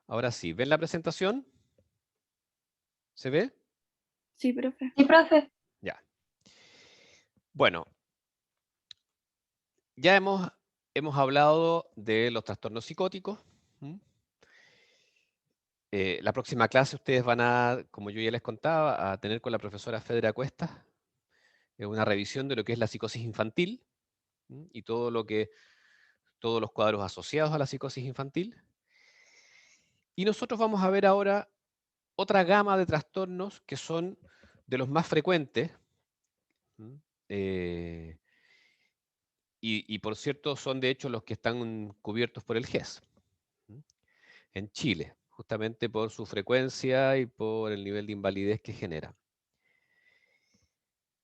Ahora sí, ¿ven la presentación? ¿Se ve? Sí, profe. Sí, profe. Ya. Bueno, ya hemos hablado de los trastornos psicóticos. ¿Mm? La próxima clase ustedes van a, como yo ya les contaba, a tener con la profesora Fedra Cuestas una revisión de lo que es la psicosis infantil. ¿Mm? Y todos los cuadros asociados a la psicosis infantil. Y nosotros vamos a ver ahora otra gama de trastornos que son de los más frecuentes. ¿Mm? Y por cierto, son de hecho los que están cubiertos por el GES en Chile, justamente por su frecuencia y por el nivel de invalidez que genera.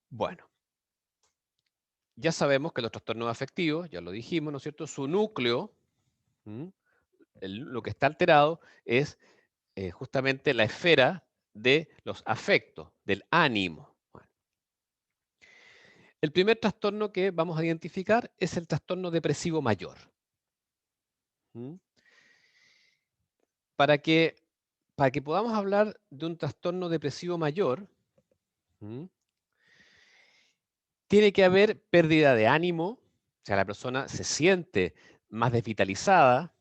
Bueno, ya sabemos que los trastornos afectivos, ya lo dijimos, ¿no es cierto? Su núcleo, lo que está alterado es justamente la esfera de los afectos, del ánimo. Bueno, el primer trastorno que vamos a identificar es el trastorno depresivo mayor. Para que podamos hablar de un trastorno depresivo mayor, tiene que haber pérdida de ánimo, o sea, la persona se siente más desvitalizada,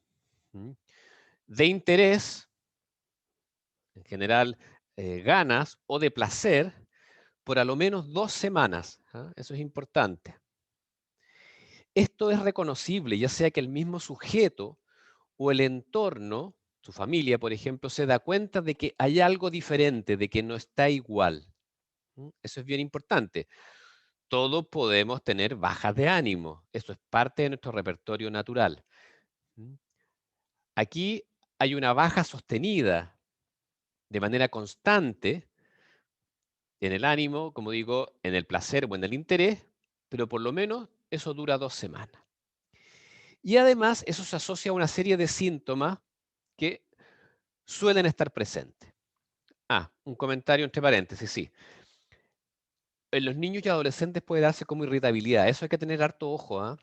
de interés, en general ganas o de placer, por a lo menos 2 semanas. Eso es importante. Esto es reconocible, ya sea que el mismo sujeto o el entorno, su familia, por ejemplo, se da cuenta de que hay algo diferente, de que no está igual. Eso es bien importante. Todos podemos tener bajas de ánimo. Eso es parte de nuestro repertorio natural. Aquí hay una baja sostenida de manera constante en el ánimo, como digo, en el placer o en el interés, pero por lo menos eso dura 2 semanas. Y además eso se asocia a una serie de síntomas que suelen estar presentes. Un comentario entre paréntesis, sí. En los niños y adolescentes puede darse como irritabilidad. Eso hay que tener harto ojo.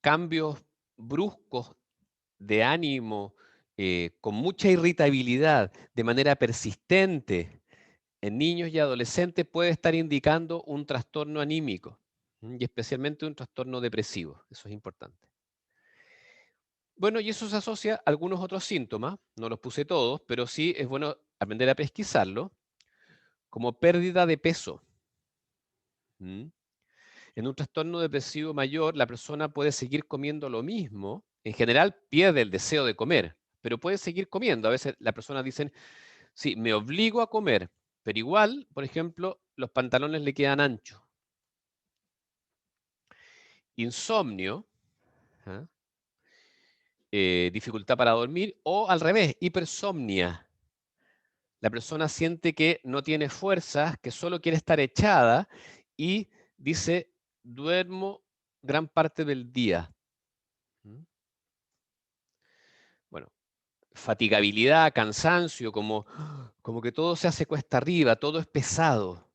Cambios bruscos de ánimo, con mucha irritabilidad, de manera persistente, en niños y adolescentes puede estar indicando un trastorno anímico, y especialmente un trastorno depresivo. Eso es importante. Bueno, y eso se asocia a algunos otros síntomas, no los puse todos, pero sí es bueno aprender a pesquisarlo, como pérdida de peso. En un trastorno depresivo mayor, la persona puede seguir comiendo lo mismo. En general, pierde el deseo de comer, pero puede seguir comiendo. A veces las personas dicen, sí, me obligo a comer, pero igual, por ejemplo, los pantalones le quedan anchos. Insomnio, dificultad para dormir, o al revés, hipersomnia. La persona siente que no tiene fuerzas, que solo quiere estar echada y dice, duermo gran parte del día. Bueno, fatigabilidad, cansancio, como que todo se hace cuesta arriba, todo es pesado.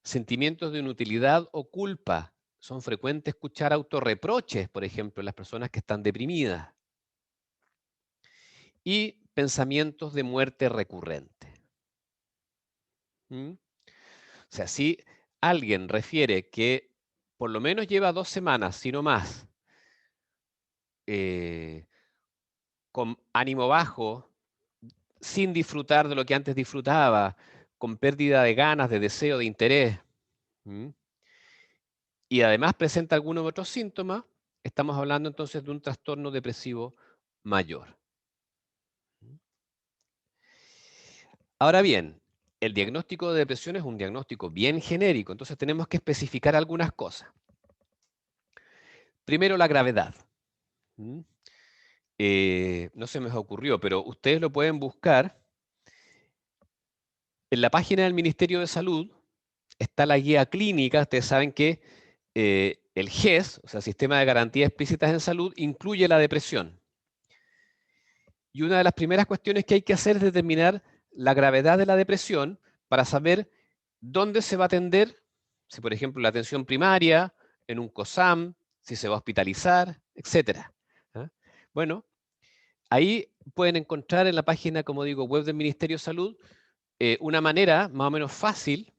Sentimientos de inutilidad o culpa. Son frecuentes escuchar autorreproches, por ejemplo, en las personas que están deprimidas. Y pensamientos de muerte recurrente. O sea, si alguien refiere que por lo menos lleva 2 semanas, si no más, con ánimo bajo, sin disfrutar de lo que antes disfrutaba, con pérdida de ganas, de deseo, de interés, y además presenta algunos otros síntomas, estamos hablando entonces de un trastorno depresivo mayor. Ahora bien, el diagnóstico de depresión es un diagnóstico bien genérico, entonces tenemos que especificar algunas cosas. Primero, la gravedad. No se me ocurrió, pero ustedes lo pueden buscar. En la página del Ministerio de Salud está la guía clínica. Ustedes saben que el GES, o sea, Sistema de Garantías Explícitas en Salud, incluye la depresión. Y una de las primeras cuestiones que hay que hacer es determinar la gravedad de la depresión para saber dónde se va a atender, si por ejemplo la atención primaria, en un COSAM, si se va a hospitalizar, etc. ¿Ah? Bueno, ahí pueden encontrar en la página, como digo, web del Ministerio de Salud, una manera más o menos fácil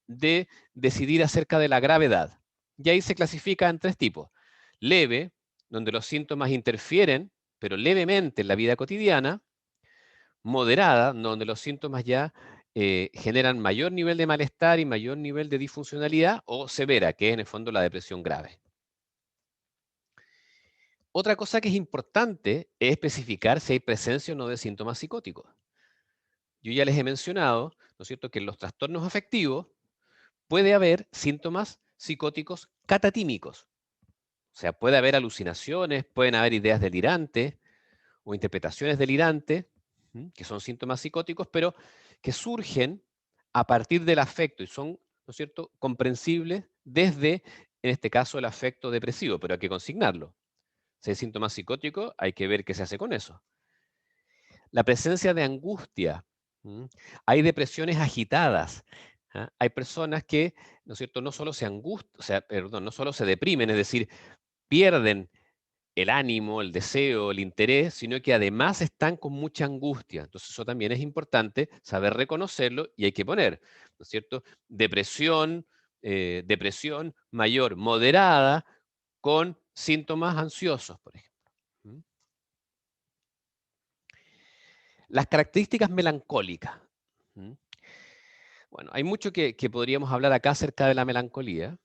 de decidir acerca de la gravedad. Y ahí se clasifica en 3 tipos. Leve, donde los síntomas interfieren, pero levemente en la vida cotidiana. Moderada, donde los síntomas ya generan mayor nivel de malestar y mayor nivel de disfuncionalidad. O severa, que es en el fondo la depresión grave. Otra cosa que es importante es especificar si hay presencia o no de síntomas psicóticos. Yo ya les he mencionado, ¿no es cierto?, que en los trastornos afectivos puede haber síntomas psicóticos catatímicos. O sea, puede haber alucinaciones, pueden haber ideas delirantes o interpretaciones delirantes, que son síntomas psicóticos, pero que surgen a partir del afecto y son, ¿no es cierto?, comprensibles desde, en este caso, el afecto depresivo, pero hay que consignarlo. Si hay síntomas psicóticos, hay que ver qué se hace con eso. La presencia de angustia. Hay depresiones agitadas. Hay personas que, ¿no es cierto?, no solo se angustian, o sea, perdón, no solo se deprimen, es decir, pierden el ánimo, el deseo, el interés, sino que además están con mucha angustia. Entonces eso también es importante saber reconocerlo y hay que poner, ¿no es cierto? Depresión, depresión mayor, moderada, con síntomas ansiosos, por ejemplo. Las características melancólicas. Bueno, hay mucho que podríamos hablar acá acerca de la melancolía.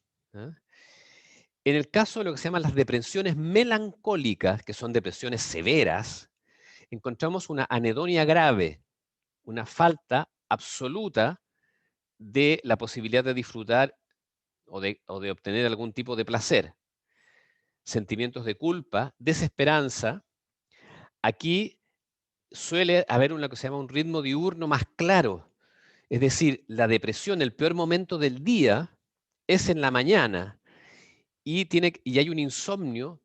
En el caso de lo que se llaman las depresiones melancólicas, que son depresiones severas, encontramos una anedonia grave, una falta absoluta de la posibilidad de disfrutar o de obtener algún tipo de placer. Sentimientos de culpa, desesperanza. Aquí suele haber lo que se llama un ritmo diurno más claro. Es decir, la depresión, el peor momento del día, es en la mañana y hay un insomnio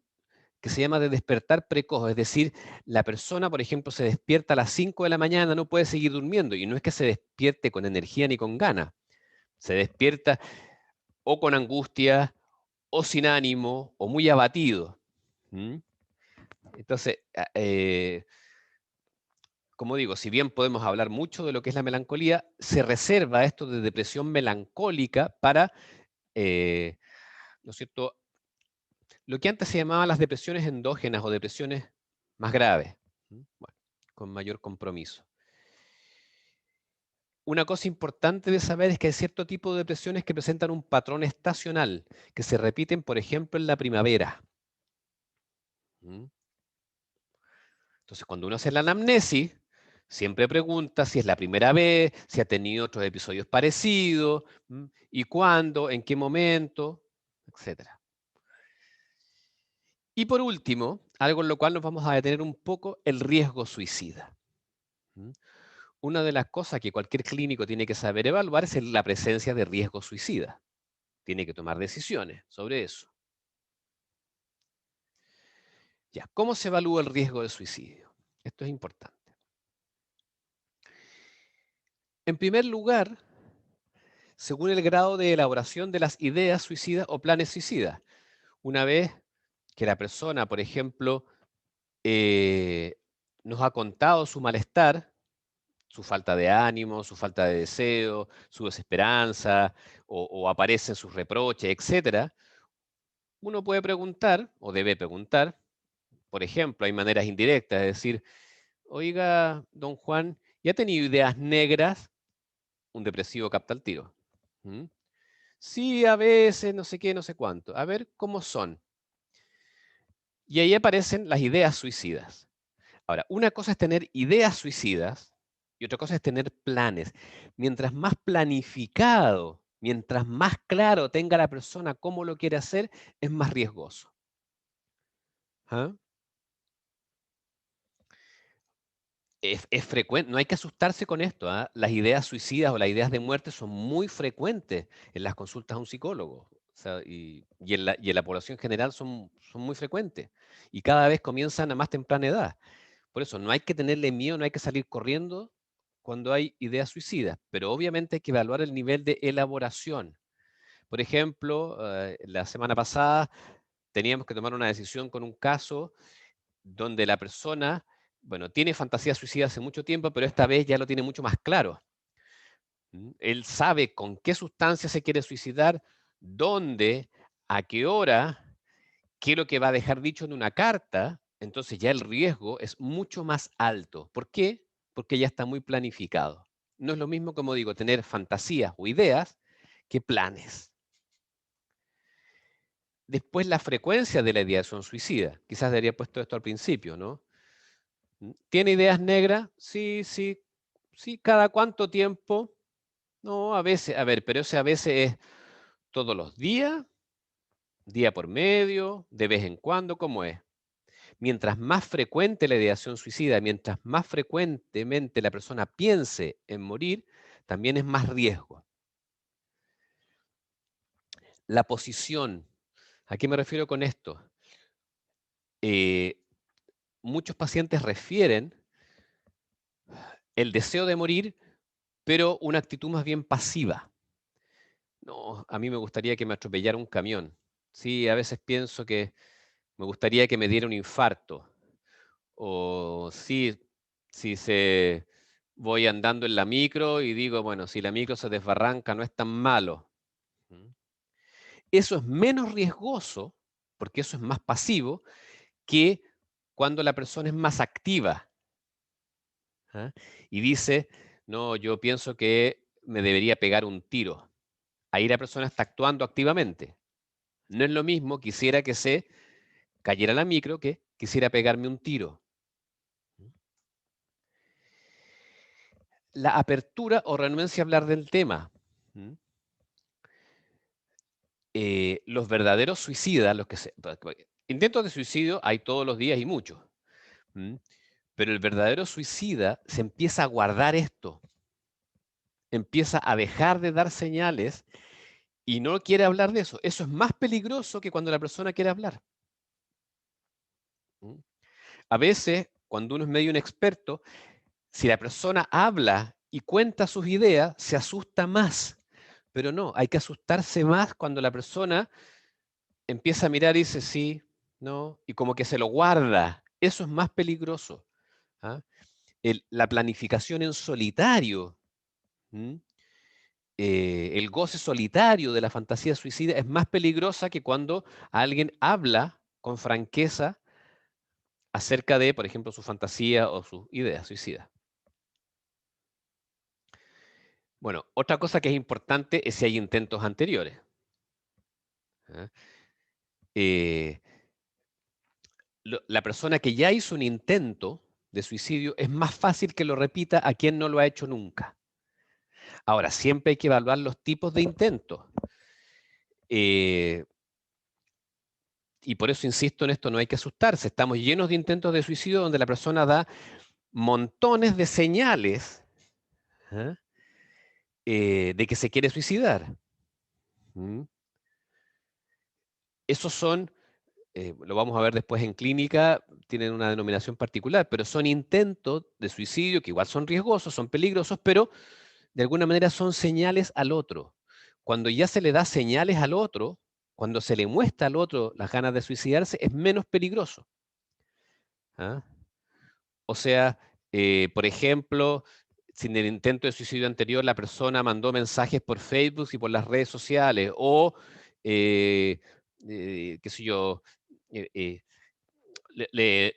que se llama de despertar precoz, es decir, la persona, por ejemplo, se despierta a las 5 de la mañana, no puede seguir durmiendo, y no es que se despierte con energía ni con ganas, se despierta o con angustia, o sin ánimo, o muy abatido. Entonces, como digo, si bien podemos hablar mucho de lo que es la melancolía, se reserva esto de depresión melancólica para, ¿no es cierto?, lo que antes se llamaba las depresiones endógenas o depresiones más graves, bueno, con mayor compromiso. Una cosa importante de saber es que hay cierto tipo de depresiones que presentan un patrón estacional, que se repiten, por ejemplo, en la primavera. Entonces, cuando uno hace la anamnesis, siempre pregunta si es la primera vez, si ha tenido otros episodios parecidos, y cuándo, en qué momento, etc. Y por último, algo en lo cual nos vamos a detener un poco, el riesgo suicida. Una de las cosas que cualquier clínico tiene que saber evaluar es la presencia de riesgo suicida. Tiene que tomar decisiones sobre eso. Ya, ¿cómo se evalúa el riesgo de suicidio? Esto es importante. En primer lugar, según el grado de elaboración de las ideas suicidas o planes suicidas. Una vez que la persona, por ejemplo, nos ha contado su malestar, su falta de ánimo, su falta de deseo, su desesperanza, o aparecen sus reproches, etc., uno puede preguntar, o debe preguntar, por ejemplo, hay maneras indirectas, es decir, oiga, don Juan, ¿ya ha tenido ideas negras? Un depresivo capta el tiro. Sí, a veces, no sé qué, no sé cuánto. A ver cómo son. Y ahí aparecen las ideas suicidas. Ahora, una cosa es tener ideas suicidas y otra cosa es tener planes. Mientras más planificado, mientras más claro tenga la persona cómo lo quiere hacer, es más riesgoso. Es frecuente, no hay que asustarse con esto. Las ideas suicidas o las ideas de muerte son muy frecuentes en las consultas a un psicólogo. O sea, y en la población general son muy frecuentes. Y cada vez comienzan a más temprana edad. Por eso no hay que tenerle miedo, no hay que salir corriendo cuando hay ideas suicidas. Pero obviamente hay que evaluar el nivel de elaboración. Por ejemplo, la semana pasada teníamos que tomar una decisión con un caso donde la persona, bueno, tiene fantasía suicida hace mucho tiempo, pero esta vez ya lo tiene mucho más claro. Él sabe con qué sustancia se quiere suicidar, dónde, a qué hora, qué es lo que va a dejar dicho en una carta, entonces ya el riesgo es mucho más alto. ¿Por qué? Porque ya está muy planificado. No es lo mismo, como digo, tener fantasías o ideas que planes. Después, la frecuencia de la ideación suicida. Quizás debería haber puesto esto al principio, ¿no? ¿Tiene ideas negras? Sí, sí, sí. ¿Cada cuánto tiempo? No, a veces, a ver, pero ese a veces es todos los días, día por medio, de vez en cuando, ¿cómo es? Mientras más frecuente la ideación suicida, mientras más frecuentemente la persona piense en morir, también es más riesgo. La posición. ¿A qué me refiero con esto? Muchos pacientes refieren el deseo de morir, pero una actitud más bien pasiva. No, a mí me gustaría que me atropellara un camión. Sí, a veces pienso que me gustaría que me diera un infarto. O sí, si se voy andando en la micro y digo, bueno, si la micro se desbarranca no es tan malo. ¿Mm? Eso es menos riesgoso, porque eso es más pasivo, que cuando la persona es más activa. ¿Ah? Y dice, no, yo pienso que me debería pegar un tiro. Ahí la persona está actuando activamente. No es lo mismo, quisiera que se cayera la micro que quisiera pegarme un tiro. La apertura o renuencia a hablar del tema. Los verdaderos suicidas, intentos de suicidio hay todos los días y muchos. Pero el verdadero suicida se empieza a guardar esto, empieza a dejar de dar señales y no quiere hablar de eso. Eso es más peligroso que cuando la persona quiere hablar. A veces, cuando uno es medio inexperto, si la persona habla y cuenta sus ideas, se asusta más. Pero no, hay que asustarse más cuando la persona empieza a mirar y dice sí, no, y como que se lo guarda. Eso es más peligroso. ¿Ah? La planificación en solitario, el goce solitario de la fantasía suicida es más peligrosa que cuando alguien habla con franqueza acerca de, por ejemplo, su fantasía o sus ideas suicidas. Bueno, otra cosa que es importante es si hay intentos anteriores. ¿Ah? La persona que ya hizo un intento de suicidio es más fácil que lo repita a quien no lo ha hecho nunca. Ahora, siempre hay que evaluar los tipos de intentos. Y por eso insisto en esto, no hay que asustarse. Estamos llenos de intentos de suicidio donde la persona da montones de señales, ¿ah? De que se quiere suicidar. ¿Mm? Esos son, lo vamos a ver después en clínica, tienen una denominación particular, pero son intentos de suicidio que igual son riesgosos, son peligrosos, pero de alguna manera son señales al otro. Cuando ya se le da señales al otro, cuando se le muestra al otro las ganas de suicidarse, es menos peligroso. ¿Ah? O sea, por ejemplo, si en el intento de suicidio anterior la persona mandó mensajes por Facebook y por las redes sociales, o, eh, qué sé yo, eh, eh,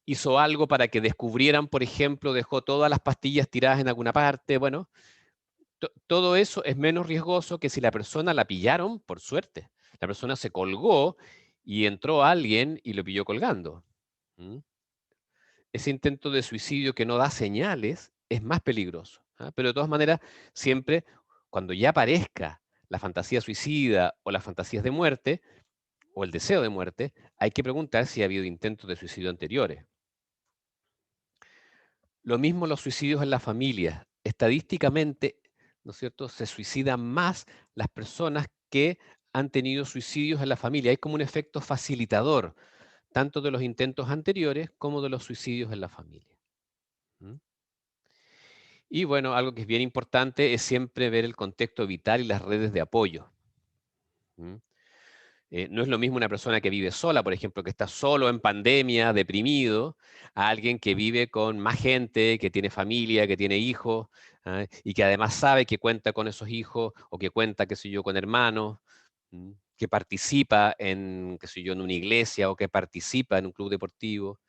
hizo algo para que descubrieran, por ejemplo, dejó todas las pastillas tiradas en alguna parte, bueno, todo eso es menos riesgoso que si la persona la pillaron, por suerte. La persona se colgó y entró alguien y lo pilló colgando. ¿Mm? Ese intento de suicidio que no da señales es más peligroso. ¿Ah? Pero de todas maneras, siempre cuando ya aparezca la fantasía suicida o las fantasías de muerte o el deseo de muerte, hay que preguntar si ha habido intentos de suicidio anteriores. Lo mismo los suicidios en la familia. Estadísticamente, ¿no es cierto?, se suicidan más las personas que han tenido suicidios en la familia. Hay como un efecto facilitador, tanto de los intentos anteriores como de los suicidios en la familia. ¿Mm? Y bueno, algo que es bien importante es siempre ver el contexto vital y las redes de apoyo. ¿Mm? No es lo mismo una persona que vive sola, por ejemplo, que está solo en pandemia, deprimido, a alguien que vive con más gente, que tiene familia, que tiene hijos, ¿ah? Y que además sabe que cuenta con esos hijos, o que cuenta, qué sé yo, con hermanos, que participa en, qué sé yo, en una iglesia, o que participa en un club deportivo.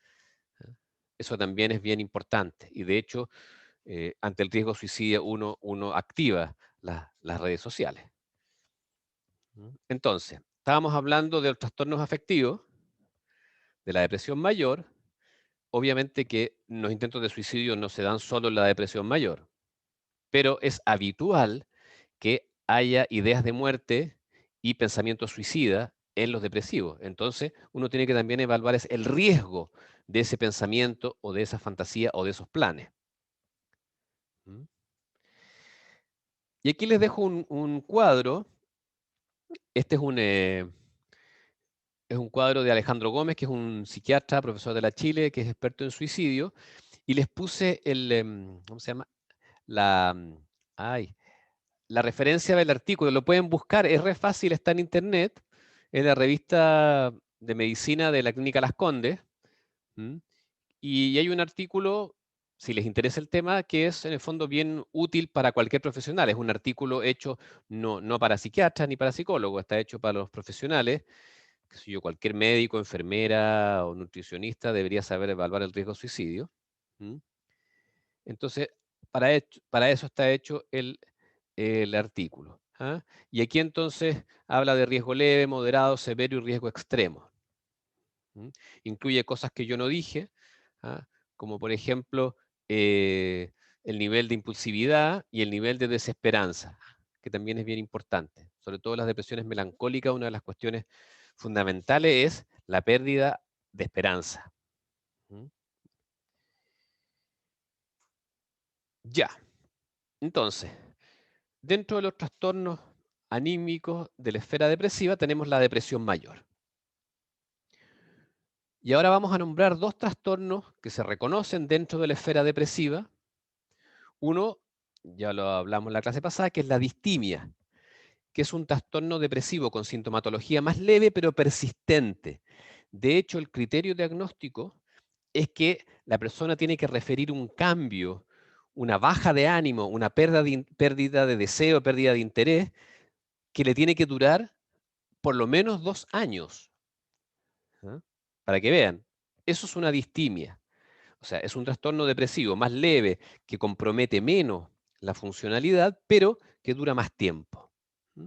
¿Ah? Eso también es bien importante. Y de hecho, ante el riesgo suicidio, uno activa las redes sociales. Entonces, estábamos hablando de los trastornos afectivos, de la depresión mayor. Obviamente que los intentos de suicidio no se dan solo en la depresión mayor, pero es habitual que haya ideas de muerte y pensamientos suicidas en los depresivos. Entonces, uno tiene que también evaluar el riesgo de ese pensamiento o de esa fantasía o de esos planes. ¿Mm? Y aquí les dejo un cuadro. Este es un cuadro de Alejandro Gómez, que es un psiquiatra, profesor de la Chile, que es experto en suicidio, y les puse ¿cómo se llama? La, ay, la referencia del artículo, lo pueden buscar, es re fácil, está en internet, en la revista de medicina de la Clínica Las Condes, ¿m? Y hay un artículo, si les interesa el tema, que es en el fondo bien útil para cualquier profesional. Es un artículo hecho no para psiquiatras ni para psicólogos, está hecho para los profesionales. Qué sé yo, cualquier médico, enfermera o nutricionista debería saber evaluar el riesgo de suicidio. ¿M? Entonces, para eso está hecho el artículo. ¿Ah? Y aquí entonces habla de riesgo leve, moderado, severo y riesgo extremo. ¿Mm? Incluye cosas que yo no dije, ¿ah? Como por ejemplo el nivel de impulsividad y el nivel de desesperanza, que también es bien importante. Sobre todo las depresiones melancólicas, una de las cuestiones fundamentales es la pérdida de esperanza. ¿Mm? Ya, entonces, dentro de los trastornos anímicos de la esfera depresiva tenemos la depresión mayor. Y ahora vamos a nombrar dos trastornos que se reconocen dentro de la esfera depresiva. Uno, ya lo hablamos en la clase pasada, que es la distimia, que es un trastorno depresivo con sintomatología más leve pero persistente. De hecho, el criterio diagnóstico es que la persona tiene que referir un cambio, una baja de ánimo, una pérdida de deseo, pérdida de interés, que le tiene que durar por lo menos 2 años. ¿Ah? Para que vean, eso es una distimia. O sea, es un trastorno depresivo más leve que compromete menos la funcionalidad, pero que dura más tiempo. ¿Mm?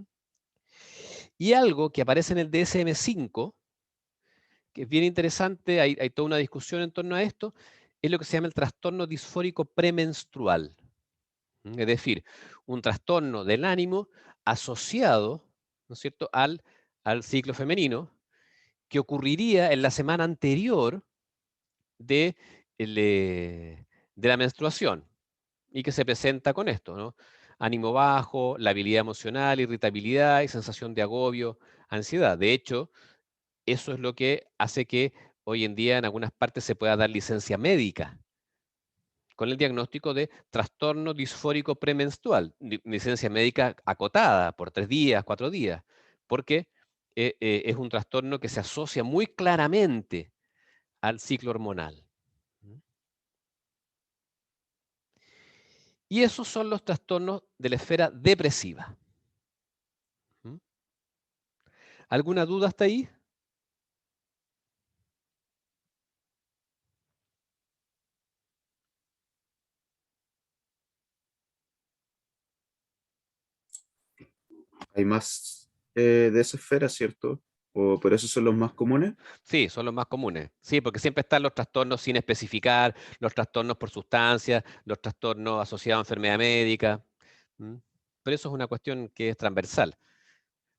Y algo que aparece en el DSM-5, que es bien interesante, hay toda una discusión en torno a esto, es lo que se llama el trastorno disfórico premenstrual. ¿Mm? Es decir, un trastorno del ánimo asociado, ¿no es cierto?, al ciclo femenino, que ocurriría en la semana anterior de, de la menstruación y que se presenta con esto, ¿no? Ánimo bajo, labilidad emocional, irritabilidad y sensación de agobio, ansiedad. De hecho, eso es lo que hace que hoy en día en algunas partes se pueda dar licencia médica con el diagnóstico de trastorno disfórico premenstrual, licencia médica acotada por 3 días, 4 días, porque es un trastorno que se asocia muy claramente al ciclo hormonal. Y esos son los trastornos de la esfera depresiva. ¿Mm? ¿Alguna duda hasta ahí? Hay más de esa esfera, ¿cierto? O, pero esos son los más comunes. Sí, son los más comunes. Sí, porque siempre están los trastornos sin especificar, los trastornos por sustancias, los trastornos asociados a enfermedad médica. ¿Mm? Pero eso es una cuestión que es transversal.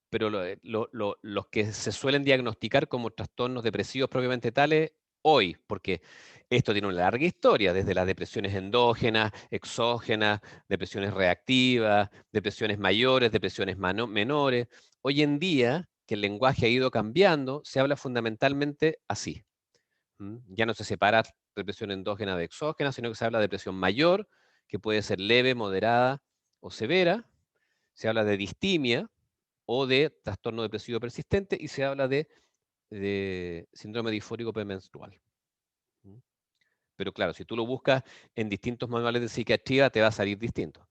Pero los que se suelen diagnosticar como trastornos depresivos propiamente tales, hoy, porque esto tiene una larga historia, desde las depresiones endógenas, exógenas, depresiones reactivas, depresiones mayores, depresiones menores. Hoy en día, que el lenguaje ha ido cambiando, se habla fundamentalmente así. Ya no se separa depresión endógena de exógena, sino que se habla de depresión mayor, que puede ser leve, moderada o severa. Se habla de distimia, o de trastorno depresivo persistente, y se habla de síndrome disfórico premenstrual. Pero claro, si tú lo buscas en distintos manuales de psiquiatría, te va a salir distinto.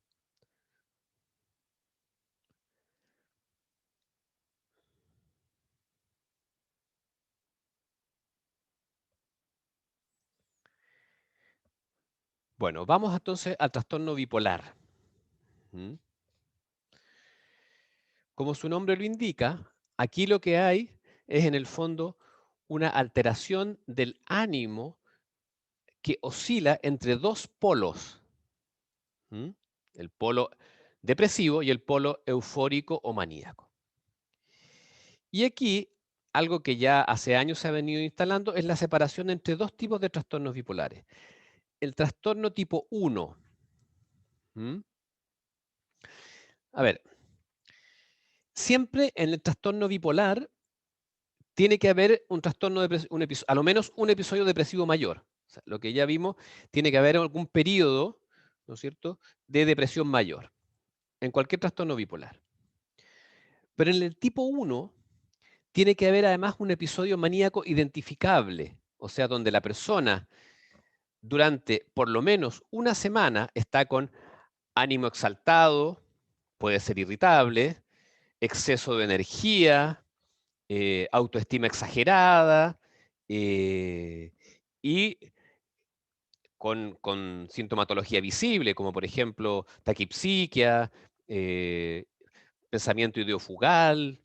Bueno, vamos entonces al trastorno bipolar. Como su nombre lo indica, aquí lo que hay es en el fondo una alteración del ánimo que oscila entre dos polos. El polo depresivo y el polo eufórico o maníaco. Y aquí, algo que ya hace años se ha venido instalando es la separación entre dos tipos de trastornos bipolares. El trastorno tipo 1. A ver, siempre en el trastorno bipolar tiene que haber un trastorno a lo menos un episodio depresivo mayor. O sea, lo que ya vimos, tiene que haber algún periodo, ¿no es cierto?, de depresión mayor, en cualquier trastorno bipolar. Pero en el tipo 1 tiene que haber además un episodio maníaco identificable, o sea, donde la persona durante por lo menos una semana está con ánimo exaltado, puede ser irritable, exceso de energía, autoestima exagerada, y con sintomatología visible, como por ejemplo taquipsiquia, eh, pensamiento ideofugal,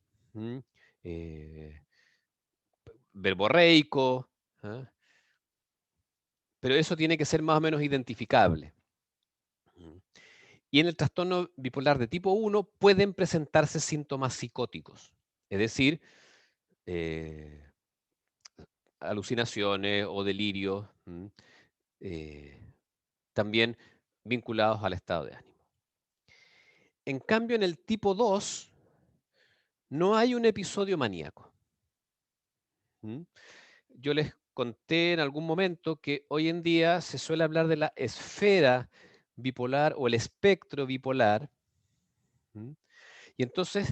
eh, verborreico, ¿ah? Pero eso tiene que ser más o menos identificable. Y en el trastorno bipolar de tipo 1 pueden presentarse síntomas psicóticos, es decir, eh, alucinaciones o delirios, también vinculados al estado de ánimo. En cambio, en el tipo 2 no hay un episodio maníaco. Yo les conté en algún momento que hoy en día se suele hablar de la esfera bipolar o el espectro bipolar. Y entonces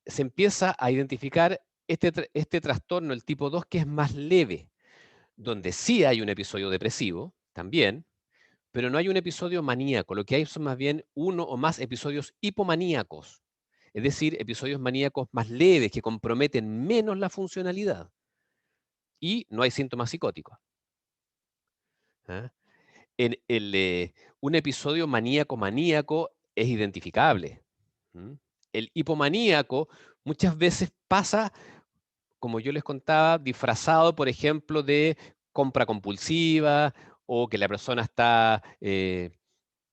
se empieza a identificar este trastorno, el tipo 2, que es más leve, donde sí hay un episodio depresivo también, pero no hay un episodio maníaco. Lo que hay son más bien uno o más episodios hipomaníacos, es decir, episodios maníacos más leves que comprometen menos la funcionalidad. Y no hay síntomas psicóticos. ¿Ah? Un episodio maníaco es identificable. El hipomaníaco muchas veces pasa, como yo les contaba, disfrazado, por ejemplo, de compra compulsiva o que la persona está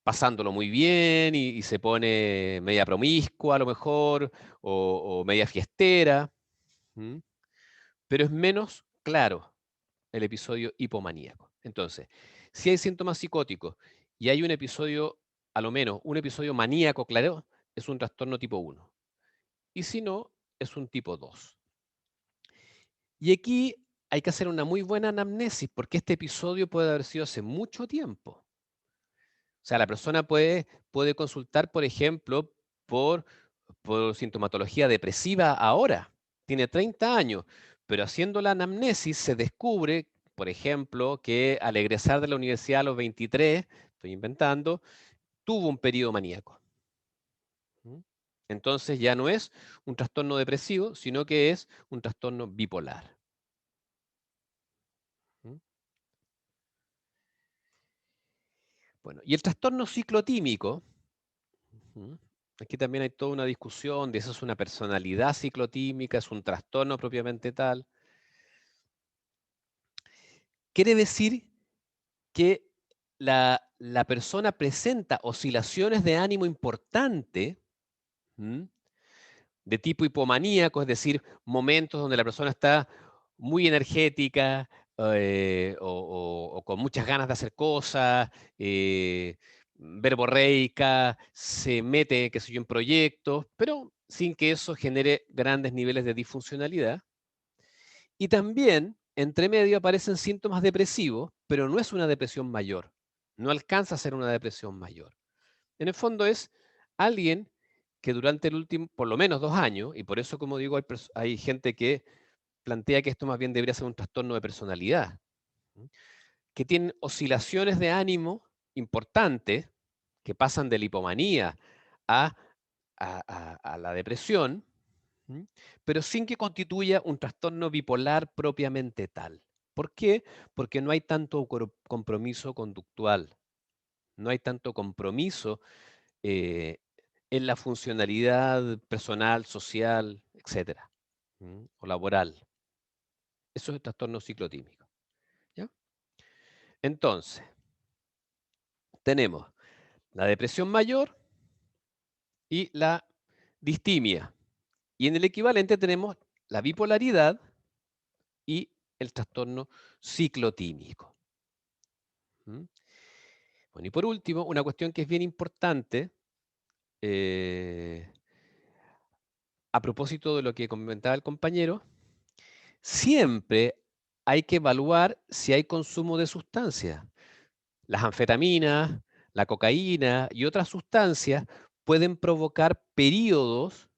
pasándolo muy bien y se pone media promiscua a lo mejor o media fiestera. Pero es menos claro el episodio hipomaníaco. Entonces, si hay síntomas psicóticos y hay un episodio, a lo menos un episodio maníaco claro, es un trastorno tipo 1. Y si no, es un tipo 2. Y aquí hay que hacer una muy buena anamnesis porque este episodio puede haber sido hace mucho tiempo. O sea, la persona puede consultar, por ejemplo, por, por sintomatología depresiva ahora. Tiene 30 años, pero haciendo la anamnesis se descubre, por ejemplo, que al egresar de la universidad a los 23, estoy inventando, tuvo un periodo maníaco. Entonces ya no es un trastorno depresivo, sino que es un trastorno bipolar. Bueno, y el trastorno ciclotímico, aquí también hay toda una discusión de eso es una personalidad ciclotímica, es un trastorno propiamente tal. Quiere decir que la persona presenta oscilaciones de ánimo importante, de tipo hipomaníaco, es decir, momentos donde la persona está muy energética o con muchas ganas de hacer cosas, verborreica, se mete, qué sé yo, en proyectos, pero sin que eso genere grandes niveles de disfuncionalidad. Y también, entre medio, aparecen síntomas depresivos, pero no es una depresión mayor. No alcanza a ser una depresión mayor. En el fondo es alguien que durante el último, por lo menos 2 años, y por eso, como digo, hay gente que plantea que esto más bien debería ser un trastorno de personalidad, que tienen oscilaciones de ánimo importantes, que pasan de la hipomanía a, a la depresión, pero sin que constituya un trastorno bipolar propiamente tal. ¿Por qué? Porque no hay tanto compromiso conductual, no hay tanto compromiso eh, en la funcionalidad personal, social, etcétera, o laboral. Eso es el trastorno ciclotímico. ¿Ya? Entonces, tenemos la depresión mayor y la distimia. Y en el equivalente tenemos la bipolaridad y el trastorno ciclotímico. Bueno, y por último, una cuestión que es bien importante, a propósito de lo que comentaba el compañero, siempre hay que evaluar si hay consumo de sustancias. Las anfetaminas, la cocaína y otras sustancias pueden provocar periodos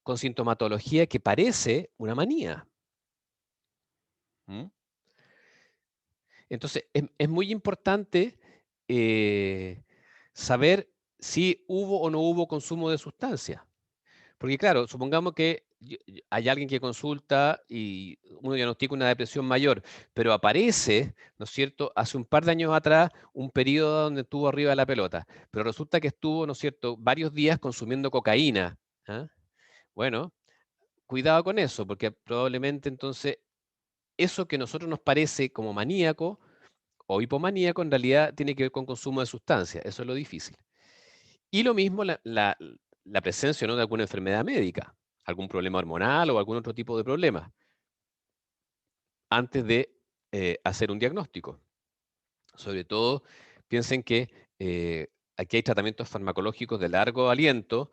con sintomatología que parece una manía. Entonces, es muy importante saber si hubo o no hubo consumo de sustancias. Porque claro, supongamos que hay alguien que consulta y uno diagnostica una depresión mayor, pero aparece, ¿no es cierto?, hace un par de años atrás, un periodo donde estuvo arriba de la pelota, pero resulta que estuvo, ¿no es cierto?, varios días consumiendo cocaína. ¿Ah? Bueno, cuidado con eso, porque probablemente entonces eso que a nosotros nos parece como maníaco o hipomaníaco en realidad tiene que ver con consumo de sustancias, eso es lo difícil. Y lo mismo la presencia, ¿no?, de alguna enfermedad médica, algún problema hormonal o algún otro tipo de problema, antes de hacer un diagnóstico. Sobre todo, piensen que aquí hay tratamientos farmacológicos de largo aliento,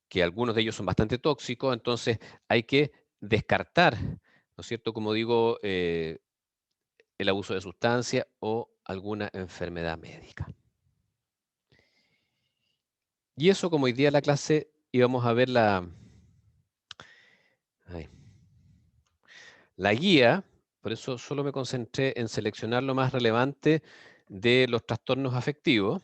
que algunos de ellos son bastante tóxicos, entonces hay que descartar, ¿no es cierto?, como digo, el abuso de sustancia o alguna enfermedad médica. Y eso, como hoy día en la clase íbamos a ver la guía, por eso solo me concentré en seleccionar lo más relevante de los trastornos afectivos.